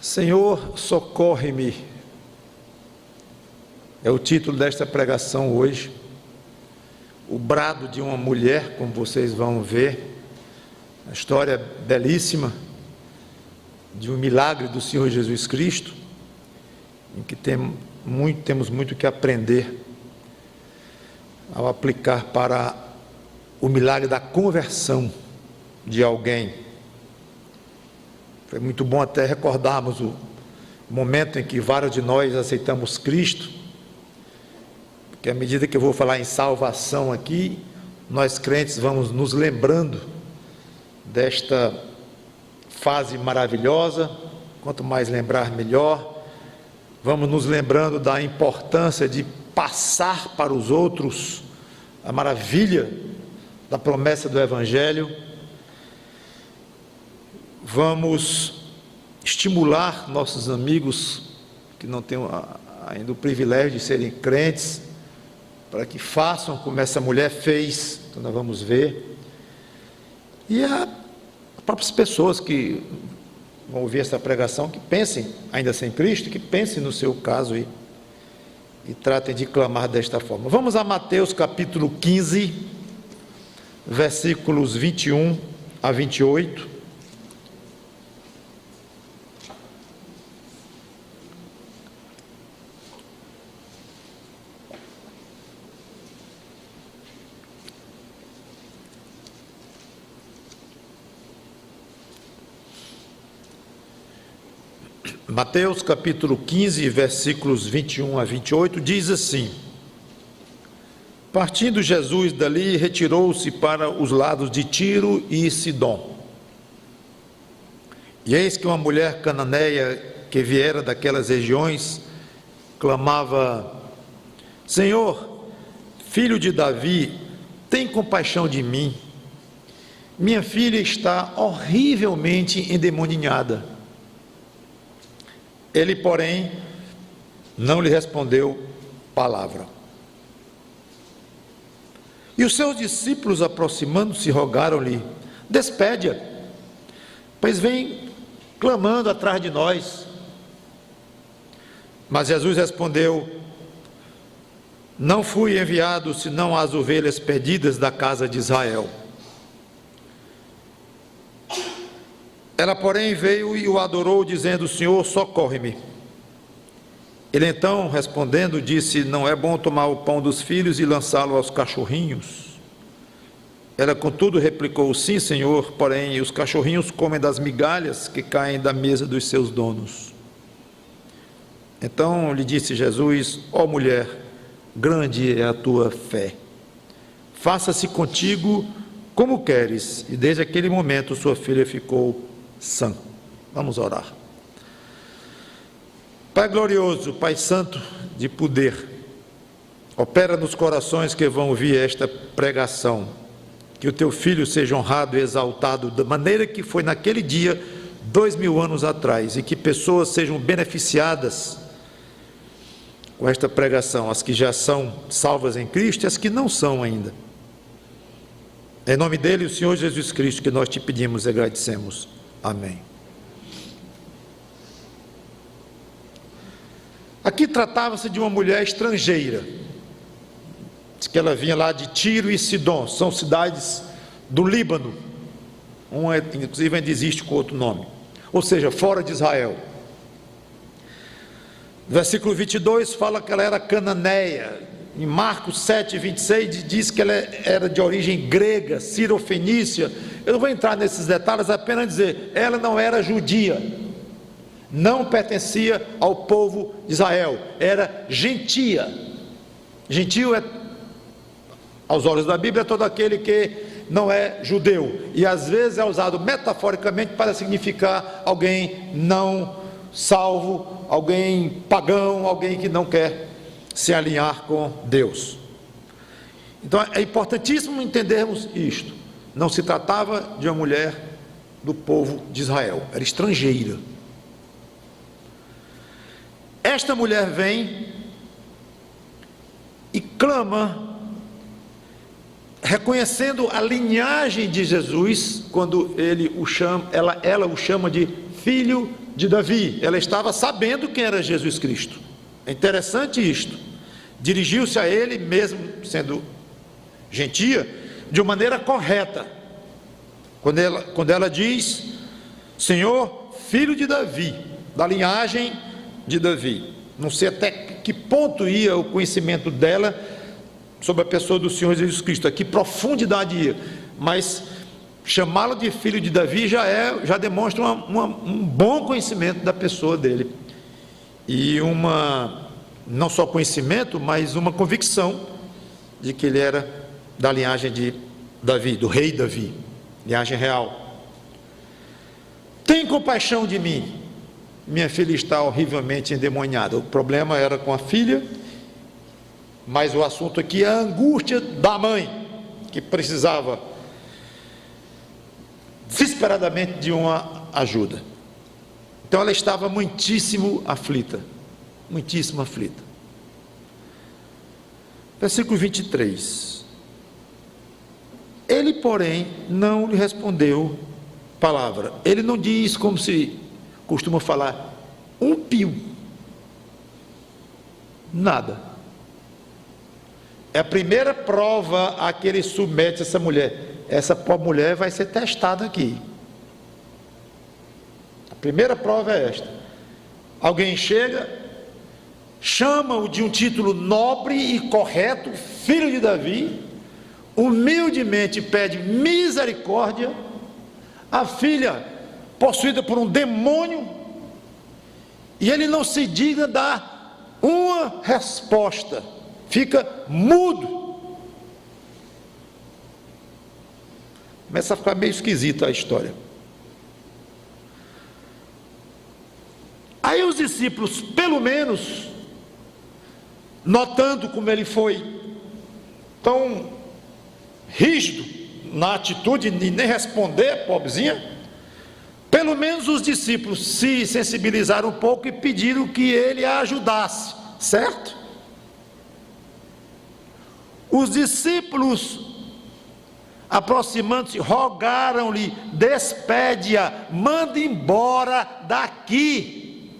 Senhor, socorre-me, é o título desta pregação hoje. O brado de uma mulher, como vocês vão ver, uma história belíssima de um milagre do Senhor Jesus Cristo, em que temos muito que aprender ao aplicar para o milagre da conversão de alguém. Foi muito bom até recordarmos o momento em que vários de nós aceitamos Cristo, porque à medida que eu vou falar em salvação aqui, nós crentes vamos nos lembrando desta fase maravilhosa. Quanto mais lembrar, melhor. Vamos nos lembrando da importância de passar para os outros a maravilha da promessa do Evangelho. Vamos estimular nossos amigos que não têm ainda o privilégio de serem crentes, para que façam como essa mulher fez, então nós vamos ver. E as próprias pessoas que vão ouvir essa pregação, que pensem, ainda sem Cristo, que pensem no seu caso e tratem de clamar desta forma. Vamos a Mateus capítulo 15, versículos 21 a 28. Mateus capítulo 15, versículos 21 a 28, diz assim: Partindo Jesus dali, retirou-se para os lados de Tiro e Sidom. E eis que uma mulher cananeia que viera daquelas regiões, clamava: Senhor, filho de Davi, tem compaixão de mim. Minha filha está horrivelmente endemoninhada. Ele, porém, não lhe respondeu palavra. E os seus discípulos, aproximando-se, rogaram-lhe: Despede-a, pois vem clamando atrás de nós. Mas Jesus respondeu: Não fui enviado senão às ovelhas perdidas da casa de Israel. Ela, porém, veio e o adorou, dizendo: Senhor, socorre-me. Ele então, respondendo, disse: Não é bom tomar o pão dos filhos e lançá-lo aos cachorrinhos. Ela, contudo, replicou: Sim, Senhor, porém os cachorrinhos comem das migalhas que caem da mesa dos seus donos. Então lhe disse Jesus: Ó mulher, grande é a tua fé. Faça-se contigo como queres. E desde aquele momento sua filha ficou sã. Vamos orar. Pai glorioso, Pai santo de poder, opera nos corações que vão ouvir esta pregação, que o teu filho seja honrado e exaltado da maneira que foi naquele dia, 2000 anos atrás, e que pessoas sejam beneficiadas com esta pregação, as que já são salvas em Cristo e as que não são ainda. Em nome dele, o Senhor Jesus Cristo, que nós te pedimos e agradecemos. Amém. Aqui tratava-se de uma mulher estrangeira. Diz que ela vinha lá de Tiro e Sidom, são cidades do Líbano. Uma, inclusive, ainda existe com outro nome. Ou seja, fora de Israel. Versículo 22 fala que ela era cananeia. Em Marcos 7, 26, diz que ela era de origem grega, cirofenícia. Eu não vou entrar nesses detalhes, apenas dizer, ela não era judia, não pertencia ao povo de Israel, era gentia. Gentio é, aos olhos da Bíblia, é todo aquele que não é judeu, e às vezes é usado metaforicamente para significar alguém não salvo, alguém pagão, alguém que não quer se alinhar com Deus. Então é importantíssimo entendermos isto. Não se tratava de uma mulher do povo de Israel, era estrangeira. Esta mulher vem e clama, reconhecendo a linhagem de Jesus, quando ele o chama, ela o chama de filho de Davi. Ela estava sabendo quem era Jesus Cristo. É interessante isto. Dirigiu-se a ele, mesmo sendo gentia, de uma maneira correta. Quando ela diz: Senhor, filho de Davi, da linhagem de Davi. Não sei até que ponto ia o conhecimento dela sobre a pessoa do Senhor Jesus Cristo, a que profundidade ia, mas chamá-lo de filho de Davi já demonstra um bom conhecimento da pessoa dele, e não só conhecimento, mas uma convicção de que ele era da linhagem de Davi, do rei Davi, linhagem real. Tem compaixão de mim, minha filha está horrivelmente endemoniada. O problema era com a filha, mas o assunto aqui é a angústia da mãe, que precisava desesperadamente de uma ajuda. Então ela estava muitíssimo aflita, muitíssimo aflita. Versículo 23. Ele, porém, não lhe respondeu palavra. Ele não diz, como se costuma falar, um pio, nada. É a primeira prova a que ele submete essa mulher. Essa pobre mulher vai ser testada aqui. A primeira prova é esta. Alguém chega, chama-o de um título nobre e correto, filho de Davi, humildemente pede misericórdia. A filha, possuída por um demônio, e ele não se digna dar uma resposta, fica mudo. Começa a ficar meio esquisita a história. Aí os discípulos, pelo menos, notando como ele foi tão rígido na atitude de nem responder, pobrezinha, pelo menos os discípulos se sensibilizaram um pouco e pediram que ele a ajudasse, certo? Os discípulos, aproximando-se, rogaram-lhe: despede-a, manda embora daqui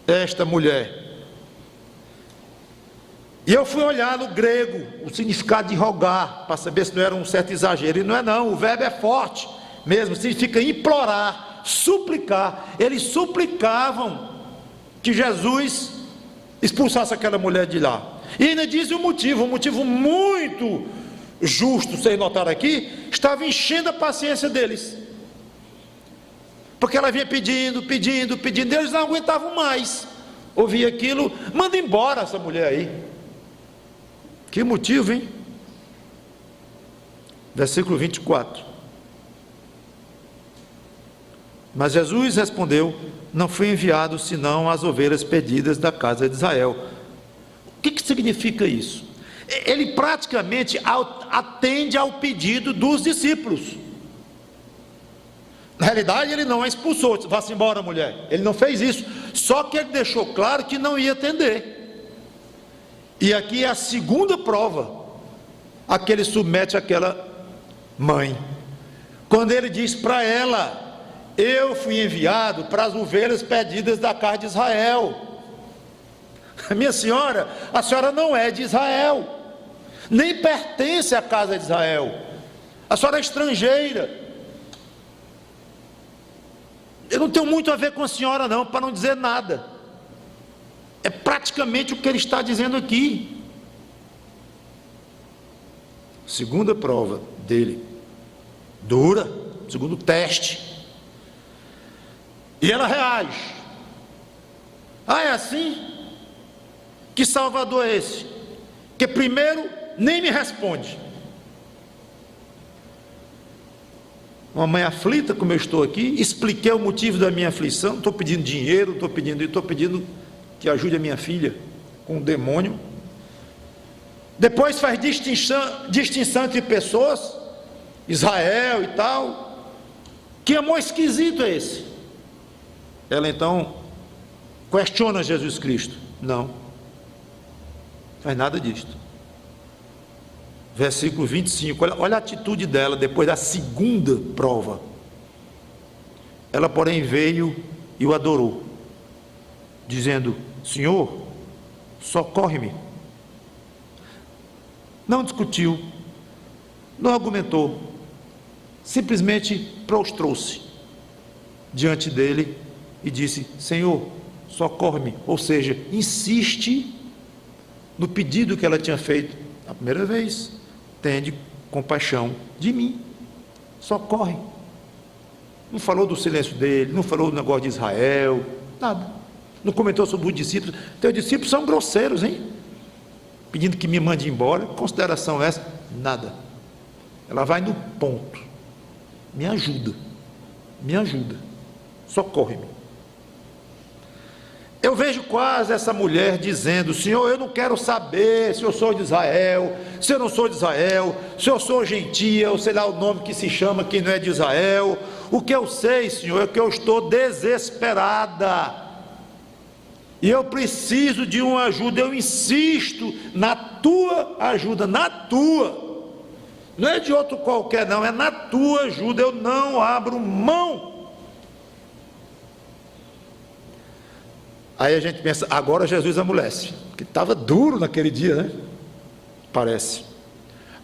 esta mulher. E eu fui olhar no grego o significado de rogar, para saber se não era um certo exagero, e não é não, o verbo é forte mesmo, significa implorar, suplicar. Eles suplicavam que Jesus expulsasse aquela mulher de lá. E ainda diz um motivo muito justo, vocês notaram aqui, estava enchendo a paciência deles, porque ela vinha pedindo, eles não aguentavam mais ouvir aquilo. Manda embora essa mulher aí. Que motivo, hein? Versículo 24. Mas Jesus respondeu: não fui enviado senão às ovelhas perdidas da casa de Israel. O que significa isso? Ele praticamente atende ao pedido dos discípulos. Na realidade, ele não a expulsou, vá-se embora, mulher. Ele não fez isso, só que ele deixou claro que não ia atender. E aqui é a segunda prova a que ele submete aquela mãe, quando ele diz para ela: eu fui enviado para as ovelhas perdidas da casa de Israel. Minha senhora, a senhora não é de Israel, nem pertence à casa de Israel, a senhora é estrangeira. Eu não tenho muito a ver com a senhora não, para não dizer nada. É praticamente o que ele está dizendo aqui. Segunda prova dele, dura, segundo teste. E ela reage: ah, é assim? Que Salvador é esse? Que primeiro nem me responde. Uma mãe aflita como eu estou aqui, expliquei o motivo da minha aflição, não estou pedindo dinheiro, estou pedindo que ajude a minha filha com o demônio. Depois faz distinção entre pessoas, Israel e tal. Que amor esquisito é esse? Ela então questiona Jesus Cristo. Não faz nada disto. Versículo 25, olha a atitude dela depois da segunda prova. Ela, porém, veio e o adorou, dizendo: Senhor, socorre-me. Não discutiu, não argumentou, simplesmente prostrou-se diante dele e disse: Senhor, socorre-me. Ou seja, insiste no pedido que ela tinha feito a primeira vez: tende compaixão de mim, socorre. Não falou do silêncio dele, não falou do negócio de Israel, nada. Não comentou sobre os discípulos. Teus discípulos são grosseiros, hein? Pedindo que me mande embora. Consideração essa? Nada. Ela vai no ponto: me ajuda, socorre-me. Eu vejo quase essa mulher dizendo: Senhor, eu não quero saber se eu sou de Israel, se eu não sou de Israel, se eu sou gentia, ou sei lá o nome que se chama quem não é de Israel. O que eu sei, Senhor, é que eu estou desesperada e eu preciso de uma ajuda. Eu insisto na tua ajuda, na tua, não é de outro qualquer não, é na tua ajuda. Eu não abro mão. Aí a gente pensa: agora Jesus amolece, que estava duro naquele dia, né? Parece.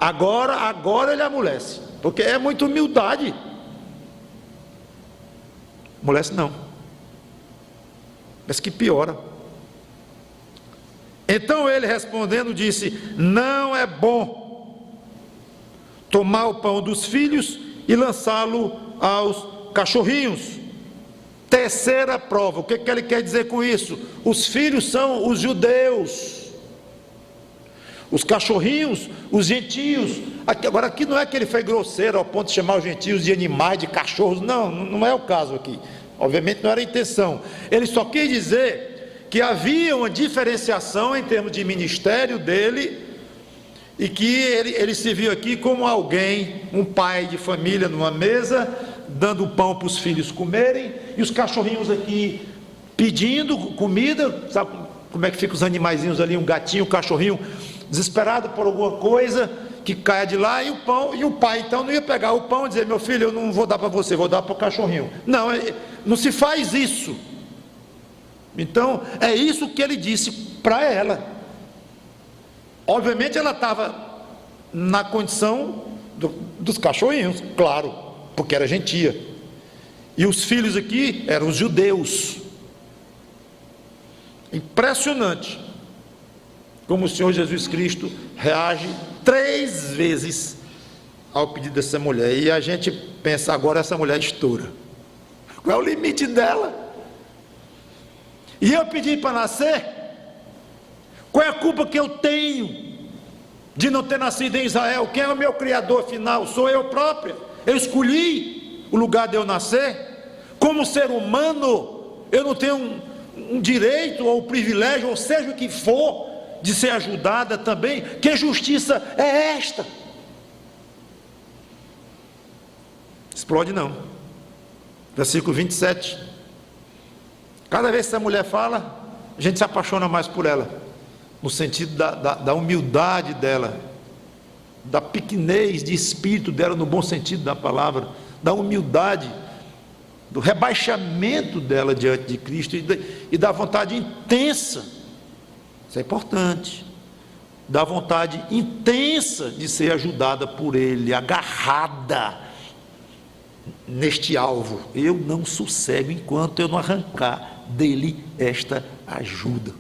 Agora ele amolece, porque é muita humildade. Amolece não, mas que piora. Então ele, respondendo, disse: não é bom tomar o pão dos filhos e lançá-lo aos cachorrinhos. Terceira prova. O que ele quer dizer com isso? Os filhos são os judeus, os cachorrinhos, os gentios. Agora aqui não é que ele foi grosseiro ao ponto de chamar os gentios de animais, de cachorros. Não é o caso aqui. Obviamente não era a intenção. Ele só quis dizer que havia uma diferenciação em termos de ministério dele, e que ele se viu aqui como alguém, um pai de família numa mesa, dando pão para os filhos comerem, e os cachorrinhos aqui pedindo comida. Sabe como é que ficam os animaizinhos ali, um gatinho, um cachorrinho, desesperado por alguma coisa que caia de lá, e o pão, e o pai então não ia pegar o pão e dizer: meu filho, eu não vou dar para você, vou dar para o cachorrinho. Não se faz isso. Então é isso que ele disse para ela. Obviamente ela estava na condição dos cachorrinhos, claro, porque era gentia, e os filhos aqui eram os judeus. Impressionante como o Senhor Jesus Cristo reage 3 vezes ao pedido dessa mulher, e a gente pensa: agora essa mulher estoura. Qual é o limite dela? E eu pedi para nascer? Qual é a culpa que eu tenho de não ter nascido em Israel? Quem é o meu criador final? Sou eu própria. Eu escolhi o lugar de eu nascer. Como ser humano, eu não tenho um direito ou um privilégio, ou seja o que for, de ser ajudada também? Que justiça é esta? Explode não. Versículo 27. Cada vez que essa mulher fala, a gente se apaixona mais por ela, no sentido da humildade dela, da pequenez de espírito dela, no bom sentido da palavra, da humildade, do rebaixamento dela diante de Cristo, e da vontade intensa, isso é importante, da vontade intensa de ser ajudada por Ele, agarrada neste alvo. Eu não sossego enquanto eu não arrancar dele esta ajuda.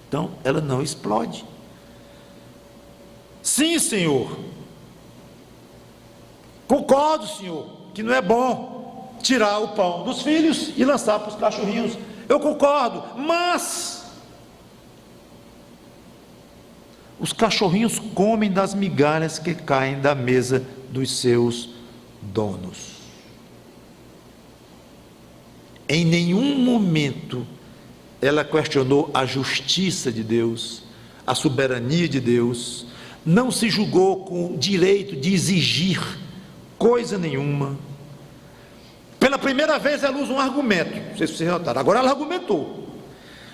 Então ela não explode. Sim, Senhor, concordo, Senhor, que não é bom tirar o pão dos filhos e lançar para os cachorrinhos. Eu concordo, mas os cachorrinhos comem das migalhas que caem da mesa dos seus donos. Em nenhum momento ela questionou a justiça de Deus, a soberania de Deus, não se julgou com o direito de exigir coisa nenhuma. Pela primeira vez ela usa um argumento, não sei se vocês notaram, agora ela argumentou,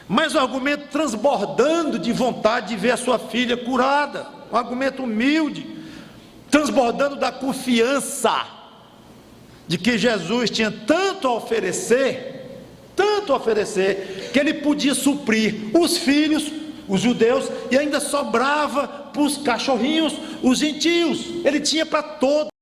mas um argumento transbordando de vontade de ver a sua filha curada, um argumento humilde, transbordando da confiança de que Jesus tinha tanto a oferecer, que ele podia suprir os filhos, os judeus, e ainda sobrava para os cachorrinhos, os gentios. Ele tinha para todos.